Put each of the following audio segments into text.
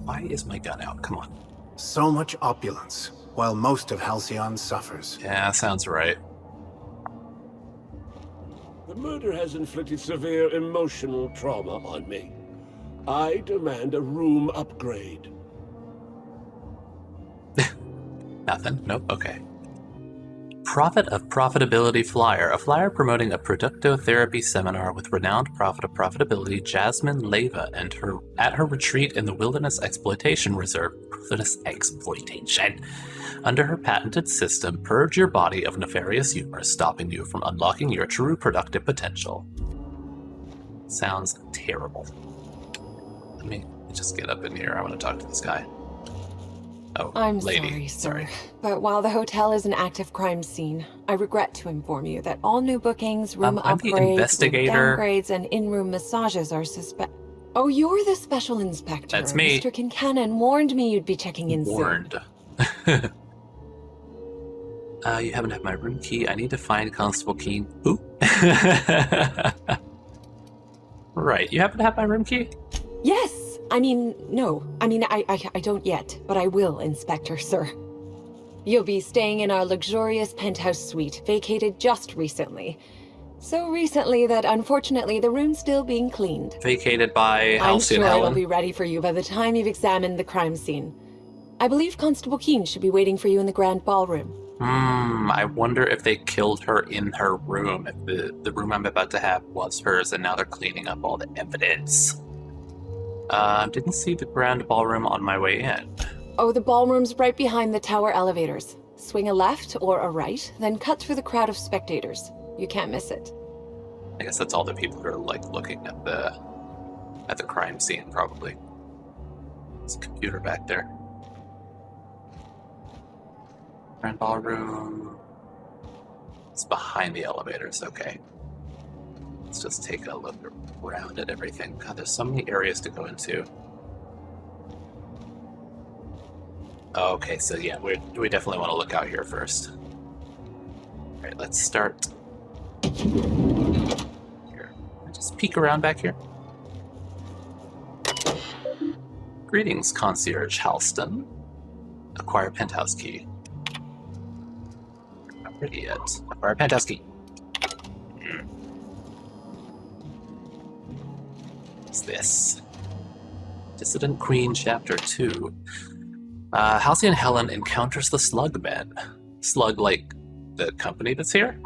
Why is my gun out? Come on. So much opulence, while most of Halcyon suffers. Yeah, sounds right. The murder has inflicted severe emotional trauma on me. I demand a room upgrade. Nothing? Nope, okay. Prophet of Profitability Flyer, a flyer promoting a productotherapy seminar with renowned prophet of profitability Jasmine Leyva and at her retreat in the Wilderness Exploitation Reserve. Wilderness Exploitation. Under her patented system, purge your body of nefarious humor, stopping you from unlocking your true productive potential. Sounds terrible. Let me just get up in here. I want to talk to this guy. Oh, I'm lady. sorry, sir. But while the hotel is an active crime scene, I regret to inform you that all new bookings, room I'm the upgrades, investigator. downgrades, and in-room massages are Oh, you're the special inspector. That's me. Mr. Kincannon warned me you'd be checking in Warned. soon. You haven't had my room key. I need to find Constable Keen. Ooh. Right. You happen to have my room key? Yes. I mean, no. I mean, I don't yet, but I will, Inspector, sir. You'll be staying in our luxurious penthouse suite, vacated just recently. So recently that, unfortunately, the room's still being cleaned. Vacated by Halcyon I'm sure Helen. it'll be ready for you by the time you've examined the crime scene. I believe Constable Keen should be waiting for you in the Grand Ballroom. I wonder if they killed her in her room, if the room I'm about to have was hers, and now they're cleaning up all the evidence. Didn't see the Grand Ballroom on my way in. Oh, the ballroom's right behind the tower elevators. Swing a left or a right, then cut through the crowd of spectators. You can't miss it. I guess that's all the people who are like looking at the crime scene, probably. There's a computer back there. Grand Ballroom. It's behind the elevators, okay. Let's just take a look around at everything. God, there's so many areas to go into. Okay, so yeah, we definitely want to look out here first. Alright, let's start here. Just peek around back here. Greetings, Concierge Halston. Acquire penthouse key. Not ready yet. Acquire penthouse key. What's this? Dissident Queen, Chapter 2. Halcyon Helen encounters the Slugmen. Slug, like the company that's here?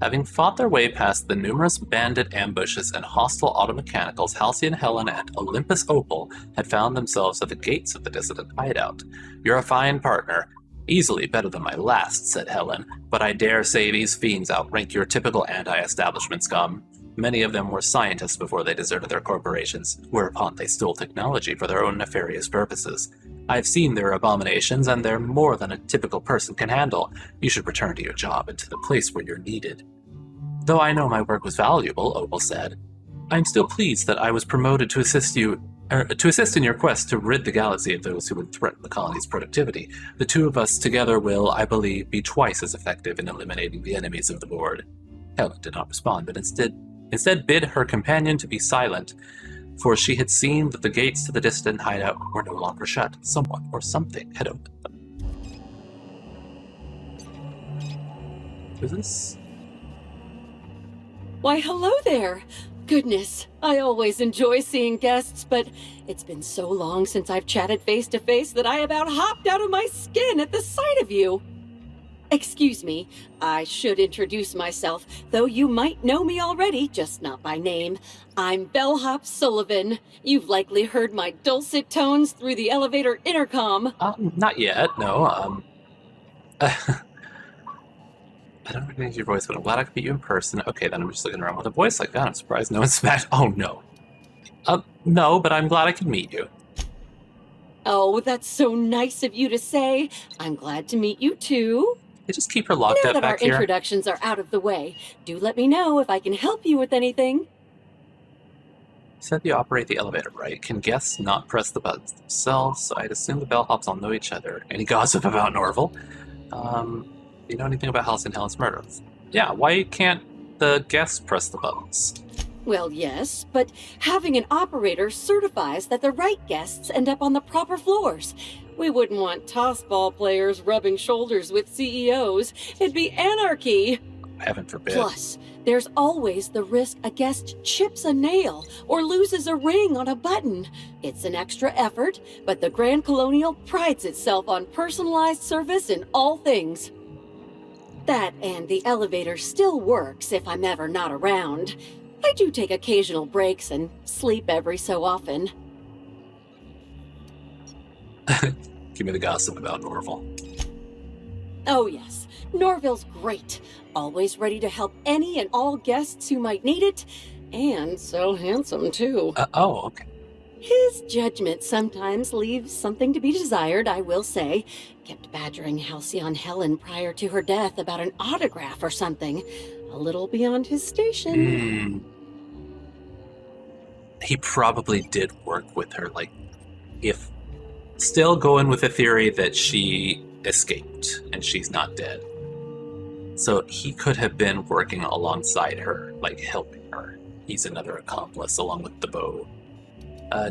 Having fought their way past the numerous bandit ambushes and hostile automechanicals, Halcyon Helen and Olympus Opal had found themselves at the gates of the dissident hideout. You're a fine partner. Easily better than my last, said Helen, but I dare say these fiends outrank your typical anti-establishment scum. Many of them were scientists before they deserted their corporations, whereupon they stole technology for their own nefarious purposes. I've seen their abominations, and they're more than a typical person can handle. You should return to your job and to the place where you're needed. Though I know my work was valuable, Opal said, I'm still pleased that I was promoted to assist in your quest to rid the galaxy of those who would threaten the colony's productivity. The two of us together will, I believe, be twice as effective in eliminating the enemies of the board. Helen did not respond, but instead bid her companion to be silent, for she had seen that the gates to the distant hideout were no longer shut. Someone or something had opened them. Who's this? Why, hello there! Goodness, I always enjoy seeing guests, but it's been so long since I've chatted face to face that I about hopped out of my skin at the sight of you. Excuse me, I should introduce myself, though you might know me already, just not by name. I'm Bellhop Sullivan. You've likely heard my dulcet tones through the elevator intercom. Not yet, no, I don't recognize your voice, but I'm glad I could meet you in person. Okay, then I'm just looking around with a voice like that. I'm surprised no one's smacked. Oh, no. No, but I'm glad I could meet you. Oh, that's so nice of you to say. I'm glad to meet you, too. They just keep her locked Now up that back our here. introductions are out of the way, do let me know if I can help you with anything. You said you operate the elevator, right? Can guests not press the buttons themselves? So I'd assume the bellhops all know each other. Any gossip about Norval? You know anything about Halcyon Helen's murder? Yeah, why can't the guests press the buttons? Well, yes, but having an operator certifies that the right guests end up on the proper floors. We wouldn't want tossball players rubbing shoulders with CEOs. It'd be anarchy. Heaven forbid. Plus, there's always the risk a guest chips a nail or loses a ring on a button. It's an extra effort, but the Grand Colonial prides itself on personalized service in all things. That and the elevator still works if I'm ever not around. I do take occasional breaks and sleep every so often. Give me the gossip about Norval. Oh yes, Norville's great. Always ready to help any and all guests who might need it. And so handsome, too. Oh, okay. His judgment sometimes leaves something to be desired, I will say. Kept badgering Halcyon Helen prior to her death about an autograph or something. A little beyond his station. He probably did work with her, like, if still going with the theory that she escaped and she's not dead. So he could have been working alongside her, like helping her. He's another accomplice along with the bow.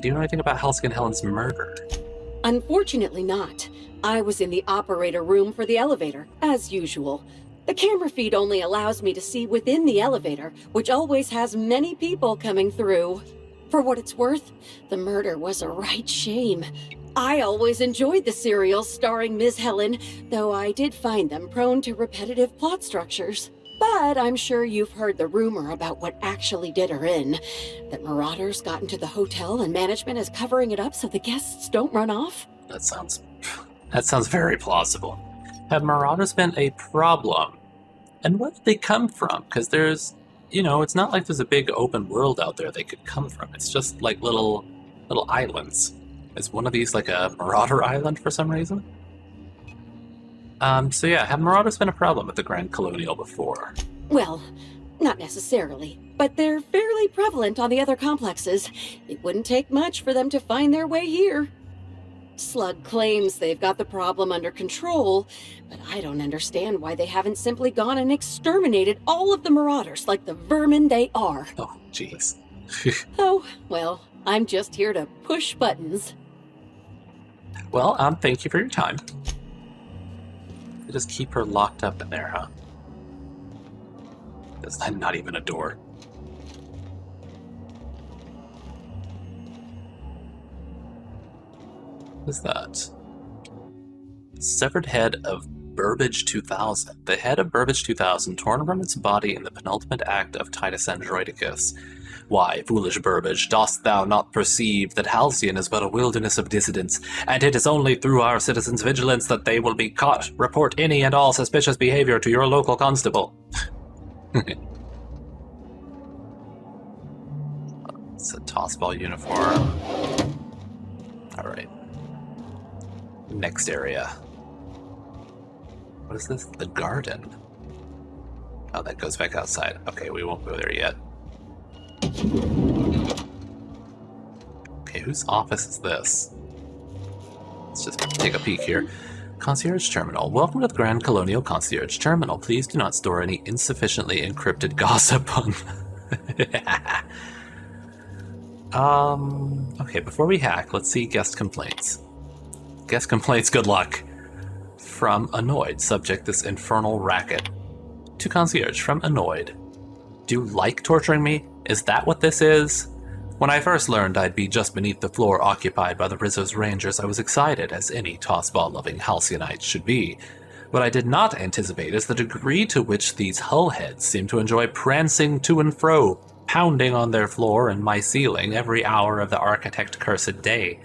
Do you know anything about Halcyon Helen's murder? Unfortunately not. I was in the operator room for the elevator, as usual. The camera feed only allows me to see within the elevator, which always has many people coming through. For what it's worth, the murder was a right shame. I always enjoyed the serials starring Ms. Helen, though I did find them prone to repetitive plot structures. But I'm sure you've heard the rumor about what actually did her in. That marauders got into the hotel and management is covering it up so the guests don't run off? That sounds very plausible. Have marauders been a problem? And where did they come from? Because there's, it's not like there's a big open world out there they could come from. It's just like little islands. Is one of these like a marauder island for some reason? So yeah, have marauders been a problem at the Grand Colonial before? Well, not necessarily, but they're fairly prevalent on the other complexes. It wouldn't take much for them to find their way here. Slug claims they've got the problem under control, but I don't understand why they haven't simply gone and exterminated all of the marauders like the vermin they are. Oh, jeez. Oh, well, I'm just here to push buttons. Well, thank you for your time. They just keep her locked up in there, huh? That's not even a door. What is that? Severed head of Burbage 2000. The head of Burbage 2000 torn from its body in the penultimate act of Titus Androidicus. Why, foolish Burbage, dost thou not perceive that Halcyon is but a wilderness of dissidents, and it is only through our citizens' vigilance that they will be caught? Report any and all suspicious behavior to your local constable. It's a tossball uniform. Alright. Next area. What is this? The garden. Oh, that goes back outside. Okay, we won't go there yet. Okay, whose office is this? Let's just take a peek here. Concierge Terminal. Welcome to the Grand Colonial Concierge Terminal. Please do not store any insufficiently encrypted gossip on... Okay, before we hack, let's see guest complaints. Guest complaints, good luck. From Annoyed. Subject this infernal racket. To Concierge, from Annoyed. Do you like torturing me? Is that what this is? When I first learned I'd be just beneath the floor occupied by the Rizzo's Rangers, I was excited, as any tossball-loving Halcyonite should be. What I did not anticipate is the degree to which these hullheads seem to enjoy prancing to and fro, pounding on their floor and my ceiling every hour of the architect-cursed day.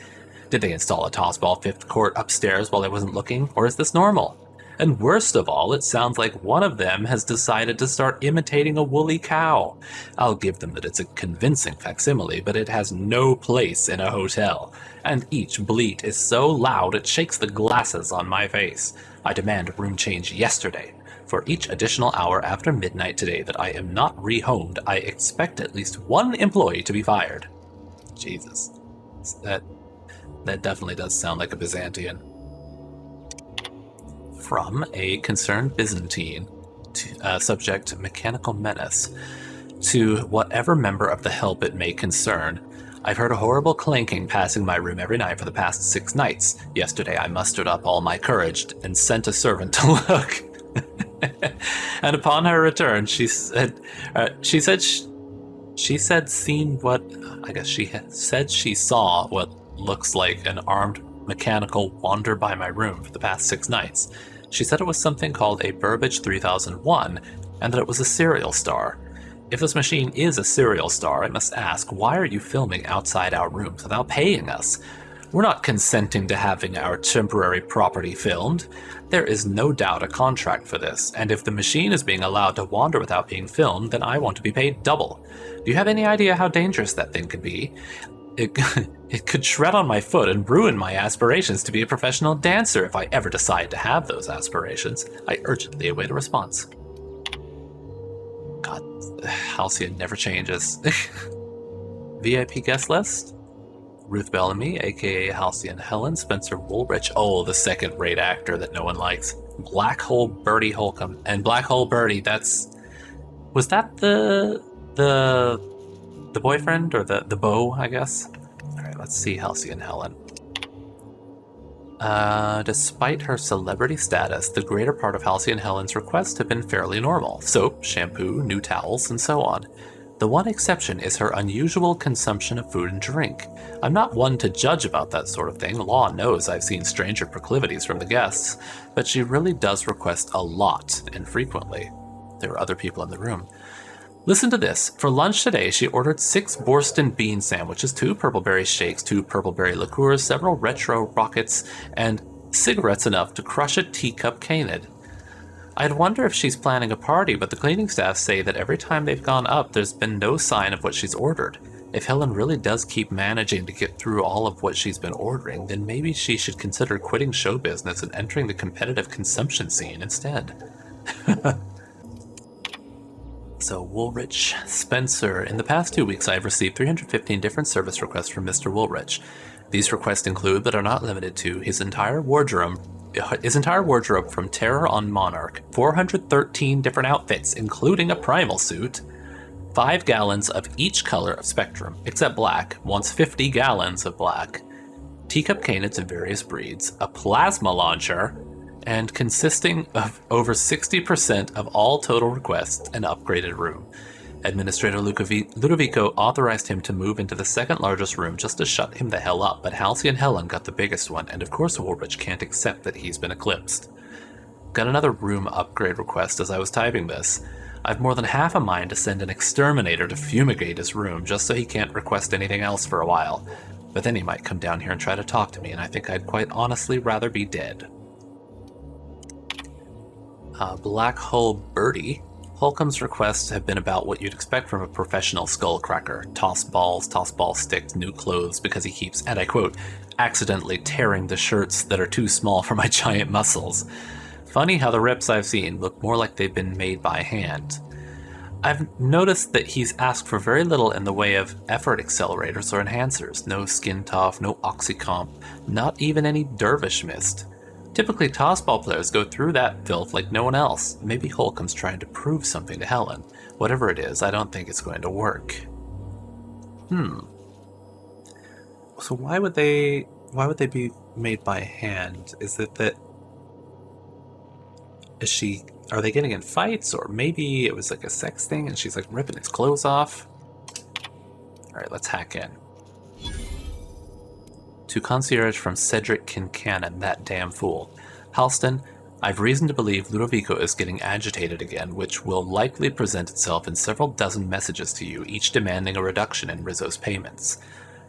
Did they install a tossball fifth court upstairs while I wasn't looking, or is this normal? And worst of all, it sounds like one of them has decided to start imitating a woolly cow. I'll give them that it's a convincing facsimile, but it has no place in a hotel. And each bleat is so loud it shakes the glasses on my face. I demand a room change yesterday. For each additional hour after midnight today that I am not rehomed, I expect at least one employee to be fired. Jesus. That definitely does sound like a Byzantian. From a concerned Byzantine, subject Mechanical Menace. To whatever member of the help it may concern, I've heard a horrible clanking passing my room every night for the past 6 nights. Yesterday I mustered up all my courage and sent a servant to look. And upon her return, she said she saw what looks like an armed mechanical wander by my room for the past 6 nights. She said it was something called a Burbage 3001, and that it was a serial star. If this machine is a serial star, I must ask, why are you filming outside our rooms without paying us? We're not consenting to having our temporary property filmed. There is no doubt a contract for this, and if the machine is being allowed to wander without being filmed, then I want to be paid double. Do you have any idea how dangerous that thing could be? It could shred on my foot and ruin my aspirations to be a professional dancer if I ever decide to have those aspirations. I urgently await a response. God, Halcyon never changes. VIP guest list? Ruth Bellamy, aka Halcyon Helen, Spencer Woolrich, oh, the second-rate actor that no one likes. Black Hole Birdie Holcomb. And Black Hole Birdie, was that the boyfriend, or the beau, I guess? Alright, let's see Halcyon Helen. Despite her celebrity status, the greater part of Halcyon Helen's requests have been fairly normal. Soap, shampoo, new towels, and so on. The one exception is her unusual consumption of food and drink. I'm not one to judge about that sort of thing. Law knows I've seen stranger proclivities from the guests, but she really does request a lot, and frequently. There are other people in the room. Listen to this. For lunch today, she ordered 6 Borston bean sandwiches, 2 purpleberry shakes, 2 purpleberry liqueurs, several retro rockets, and cigarettes enough to crush a teacup canid. I'd wonder if she's planning a party, but the cleaning staff say that every time they've gone up, there's been no sign of what she's ordered. If Helen really does keep managing to get through all of what she's been ordering, then maybe she should consider quitting show business and entering the competitive consumption scene instead. So, Woolrich, Spencer. In the past 2 weeks, I have received 315 different service requests from Mr. Woolrich. These requests include, but are not limited to, his entire wardrobe from Terror on Monarch, 413 different outfits, including a primal suit, 5 gallons of each color of Spectrum, except black, wants 50 gallons of black, teacup canids of various breeds, a plasma launcher, and consisting of over 60% of all total requests, an upgraded room. Administrator Ludovico authorized him to move into the second largest room just to shut him the hell up, but Halcyon Helen got the biggest one, and of course Woolrich can't accept that he's been eclipsed. Got another room upgrade request as I was typing this. I've more than half a mind to send an exterminator to fumigate his room just so he can't request anything else for a while, but then he might come down here and try to talk to me, and I think I'd quite honestly rather be dead. Black Hole Birdie. Holcomb's requests have been about what you'd expect from a professional skullcracker. Toss ball sticks, new clothes, because he keeps, and I quote, accidentally tearing the shirts that are too small for my giant muscles. Funny how the rips I've seen look more like they've been made by hand. I've noticed that he's asked for very little in the way of effort accelerators or enhancers. No skin tough, no oxycomp, not even any dervish mist. Typically, tossball players go through that filth like no one else. Maybe Holcomb's trying to prove something to Helen. Whatever it is, I don't think it's going to work. So why would they be made by hand? Is it that... Are they getting in fights? Or maybe it was like a sex thing and she's like ripping his clothes off? Alright, let's hack in. To Concierge from Cedric Kincannon, that damn fool. Halston, I've reason to believe Ludovico is getting agitated again, which will likely present itself in several dozen messages to you, each demanding a reduction in Rizzo's payments.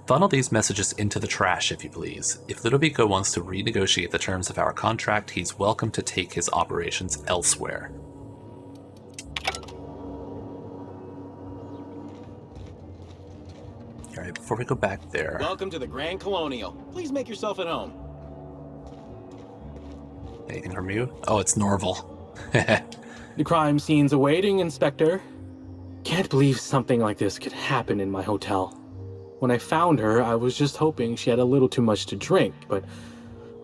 Funnel these messages into the trash, if you please. If Ludovico wants to renegotiate the terms of our contract, he's welcome to take his operations elsewhere. Alright, before we go back there... Welcome to the Grand Colonial. Please make yourself at home. Anything from you? Oh, it's Norval. The crime scene's awaiting, Inspector. Can't believe something like this could happen in my hotel. When I found her, I was just hoping she had a little too much to drink, but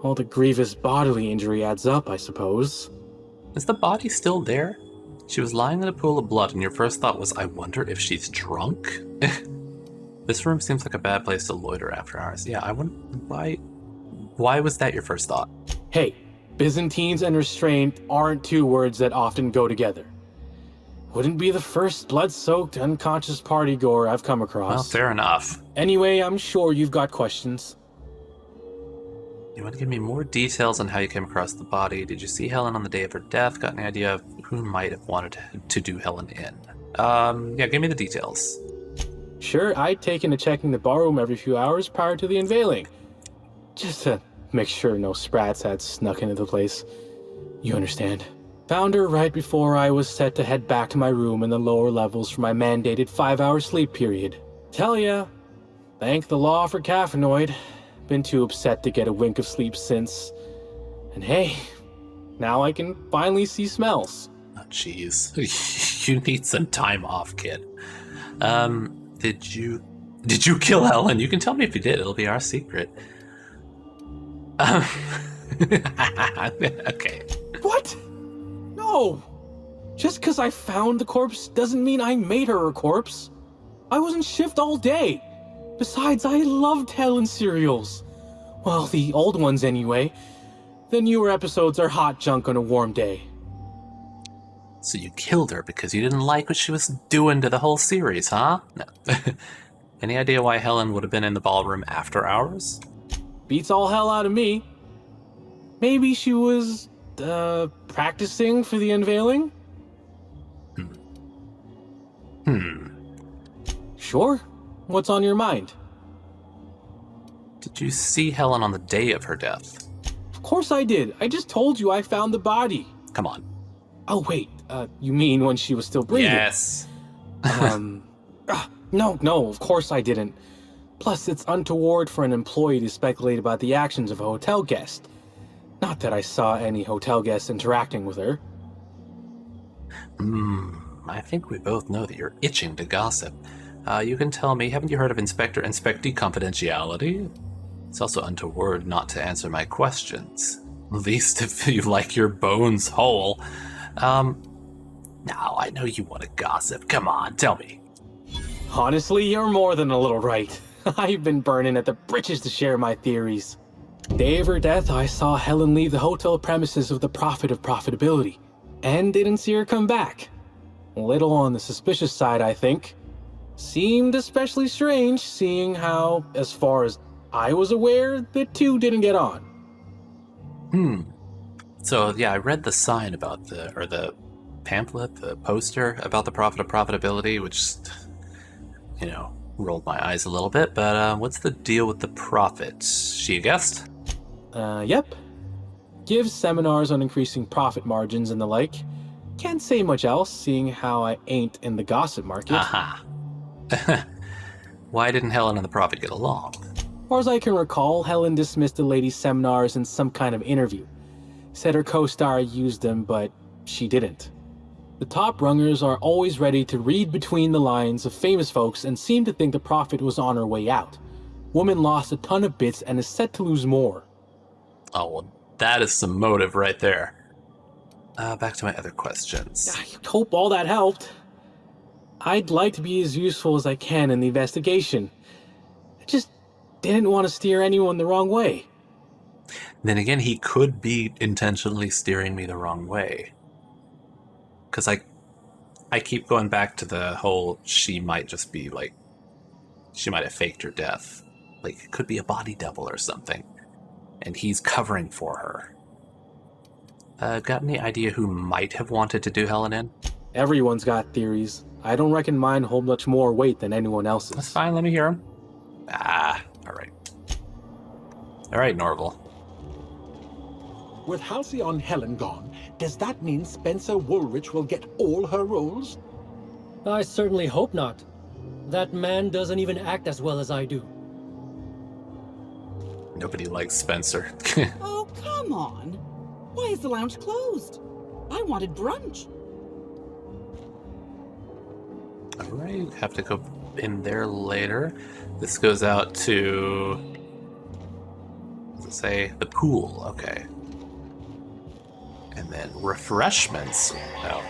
all the grievous bodily injury adds up, I suppose. Is the body still there? She was lying in a pool of blood, and your first thought was, I wonder if she's drunk? This room seems like a bad place to loiter after hours. Yeah, I wouldn't... Why was that your first thought? Hey, Byzantines and restraint aren't two words that often go together. Wouldn't be the first blood-soaked, unconscious party-goer I've come across. Well, fair enough. Anyway, I'm sure you've got questions. You want to give me more details on how you came across the body? Did you see Helen on the day of her death? Got any idea of who might have wanted to do Helen in? Yeah, give me the details. Sure, I'd taken to checking the ballroom every few hours prior to the unveiling. Just to make sure no sprats had snuck into the place. You understand. Found her right before I was set to head back to my room in the lower levels for my mandated 5-hour sleep period. Tell ya, thank the law for caffeinoid. Been too upset to get a wink of sleep since. And hey, now I can finally see smells. Oh, jeez. You need some time off, kid. Did you kill Helen? You can tell me if you did. It'll be our secret. Okay. What? No! Just because I found the corpse doesn't mean I made her a corpse. I was in shift all day. Besides, I loved Helen serials. Well, the old ones anyway. The newer episodes are hot junk on a warm day. So you killed her because you didn't like what she was doing to the whole series, huh? No. Any idea why Helen would have been in the ballroom after hours? Beats all hell out of me. Maybe she was, practicing for the unveiling? Sure. What's on your mind? Did you see Helen on the day of her death? Of course I did. I just told you I found the body. Come on. Oh, wait. You mean when she was still breathing? Yes. No, of course I didn't. Plus, it's untoward for an employee to speculate about the actions of a hotel guest. Not that I saw any hotel guests interacting with her. I think we both know that you're itching to gossip. You can tell me, haven't you heard of Inspectey confidentiality? It's also untoward not to answer my questions. At least if you like your bones whole. Now, I know you want to gossip. Come on, tell me. Honestly, you're more than a little right. I've been burning at the britches to share my theories. Day of her death, I saw Helen leave the hotel premises with the profit of profitability, and didn't see her come back. A little on the suspicious side, I think. Seemed especially strange, seeing how, as far as I was aware, the two didn't get on. So, yeah, I read the sign about the pamphlet, the poster about the profit of profitability, which, rolled my eyes a little bit, but what's the deal with the profit? She a guest? Yep. Gives seminars on increasing profit margins and the like. Can't say much else, seeing how I ain't in the gossip market. Aha. Why didn't Helen and the prophet get along? As far as I can recall, Helen dismissed the lady's seminars in some kind of interview. Said her co-star used them, but she didn't. The top rungers are always ready to read between the lines of famous folks and seem to think the prophet was on her way out. Woman lost a ton of bits and is set to lose more. Oh, well, that is some motive right there. Back to my other questions. I hope all that helped. I'd like to be as useful as I can in the investigation. I just didn't want to steer anyone the wrong way. Then again, he could be intentionally steering me the wrong way. Because I keep going back to the whole, she might just be like, she might have faked her death. Like, it could be a body double or something. And he's covering for her. Got any idea who might have wanted to do Helen in? Everyone's got theories. I don't reckon mine hold much more weight than anyone else's. That's fine, let me hear him. Alright. Alright, Norval. With Halcyon Helen gone, does that mean Spencer Woolrich will get all her roles? I certainly hope not. That man doesn't even act as well as I do. Nobody likes Spencer. Oh, come on. Why is the lounge closed? I wanted brunch. Alright, have to go in there later. This goes out to... what does it say? The pool, okay. And then refreshments. Oh.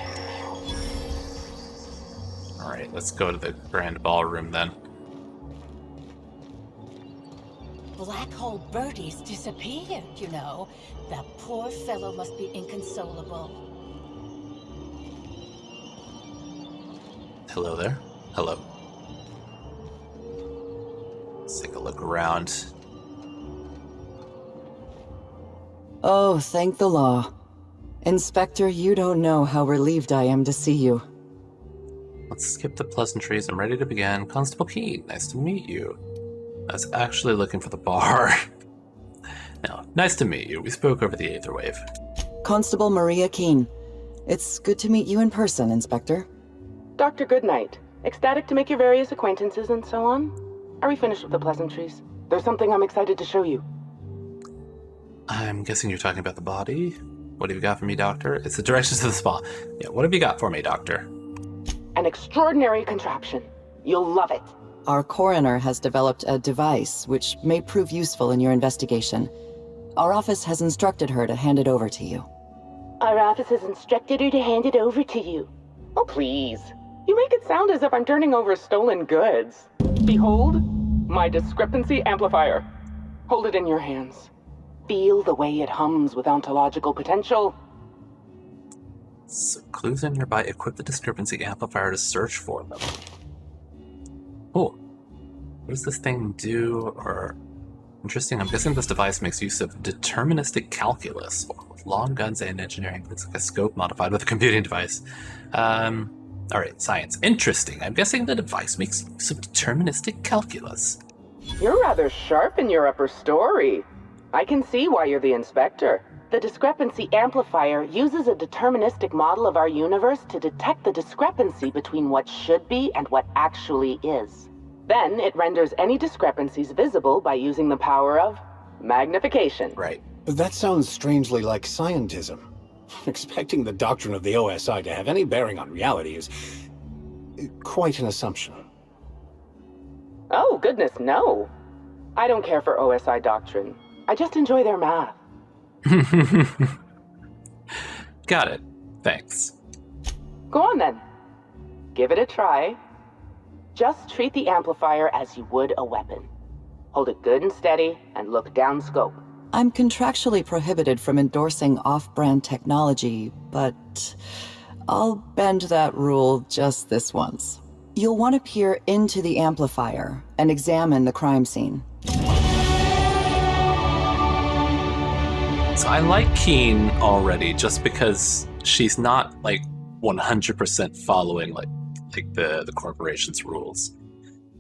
Alright, let's go to the Grand Ballroom then. Black hole Birdie's disappeared, you know. That poor fellow must be inconsolable. Hello there. Hello. Let's take a look around. Oh, thank the law. Inspector, you don't know how relieved I am to see you. Let's skip the pleasantries. I'm ready to begin. Constable Keene, nice to meet you. I was actually looking for the bar. No, nice to meet you. We spoke over the Aetherwave. Constable Maria Keene. It's good to meet you in person, Inspector. Dr. Goodnight. Ecstatic to make your various acquaintances and so on. Are we finished with the pleasantries? There's something I'm excited to show you. I'm guessing you're talking about the body? What have you got for me, Doctor? It's the directions to the spa. Yeah, what have you got for me, Doctor? An extraordinary contraption. You'll love it. Our coroner has developed a device which may prove useful in your investigation. Our office has instructed her to hand it over to you. Our office has instructed her to hand it over to you. Oh, please. You make it sound as if I'm turning over stolen goods. Behold, my Discrepancy Amplifier. Hold it in your hands. Feel the way it hums with ontological potential. So, clues are nearby. Equip the Discrepancy Amplifier to search for them. Oh, what does this thing do? Or interesting. I'm guessing this device makes use of deterministic calculus, with long guns and engineering. It's like a scope modified with a computing device. All right, science. Interesting. I'm guessing the device makes use of deterministic calculus. You're rather sharp in your upper story. I can see why you're the inspector. The Discrepancy Amplifier uses a deterministic model of our universe to detect the discrepancy between what should be and what actually is. Then it renders any discrepancies visible by using the power of magnification. Right. That sounds strangely like scientism. Expecting the doctrine of the OSI to have any bearing on reality is quite an assumption. Oh, goodness, no. I don't care for OSI doctrine. I just enjoy their math. Got it. Thanks. Go on then. Give it a try. Just treat the amplifier as you would a weapon. Hold it good and steady and look down scope. I'm contractually prohibited from endorsing off-brand technology, but I'll bend that rule just this once. You'll want to peer into the amplifier and examine the crime scene. So I like Keene already, just because she's not like 100% following like the corporation's rules.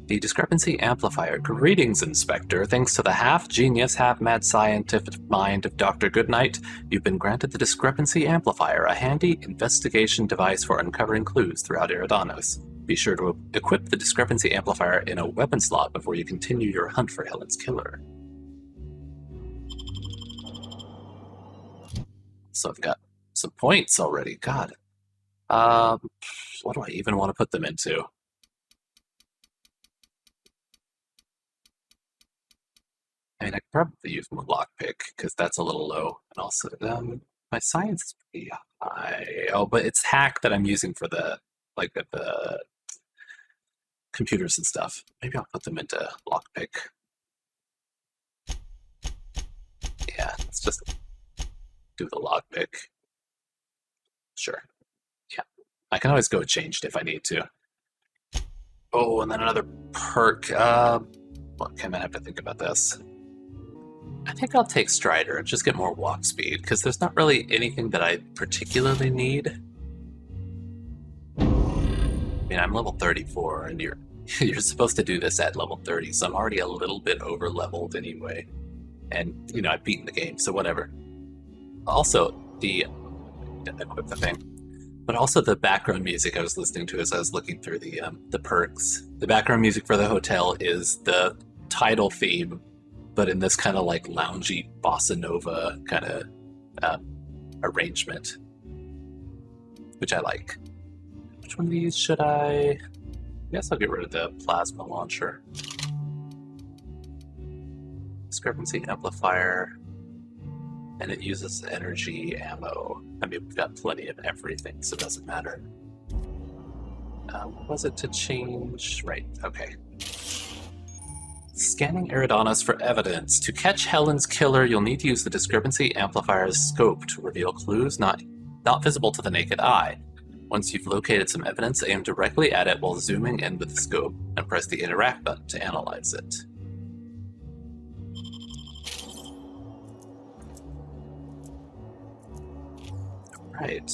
The Discrepancy Amplifier. Greetings, Inspector. Thanks to the half-genius, half-mad scientific mind of Dr. Goodnight, you've been granted the Discrepancy Amplifier, a handy investigation device for uncovering clues throughout Aerodynamics. Be sure to equip the Discrepancy Amplifier in a weapon slot before you continue your hunt for Helen's killer. So I've got some points already. God. What do I even want to put them into? I mean, I could probably use my lockpick, because that's a little low. And also, my science is pretty high. Oh, but it's hack that I'm using for the computers and stuff. Maybe I'll put them into lockpick. Yeah, let's just do the lockpick. Sure. Yeah. I can always go changed if I need to. Oh, and then another perk. Well, okay, I might have to think about this. I think I'll take Strider and just get more walk speed, because there's not really anything that I particularly need. I mean, I'm level 34, and you're supposed to do this at level 30, so I'm already a little bit over-leveled anyway. And, you know, I've beaten the game, so whatever. Also, equip the thing. But also the background music I was listening to as I was looking through the perks. The background music for the hotel is the title theme, but in this kind of like loungy bossa nova kind of arrangement, which I like. Which one of these should I guess I'll get rid of the plasma launcher. Discrepancy Amplifier, and it uses energy ammo. I mean, we've got plenty of everything, so it doesn't matter. What was it to change? Right, okay. Scanning Aerodynamics for evidence. To catch Helen's killer, you'll need to use the Discrepancy Amplifier's scope to reveal clues not visible to the naked eye. Once you've located some evidence, aim directly at it while zooming in with the scope, and press the Interact button to analyze it. Right.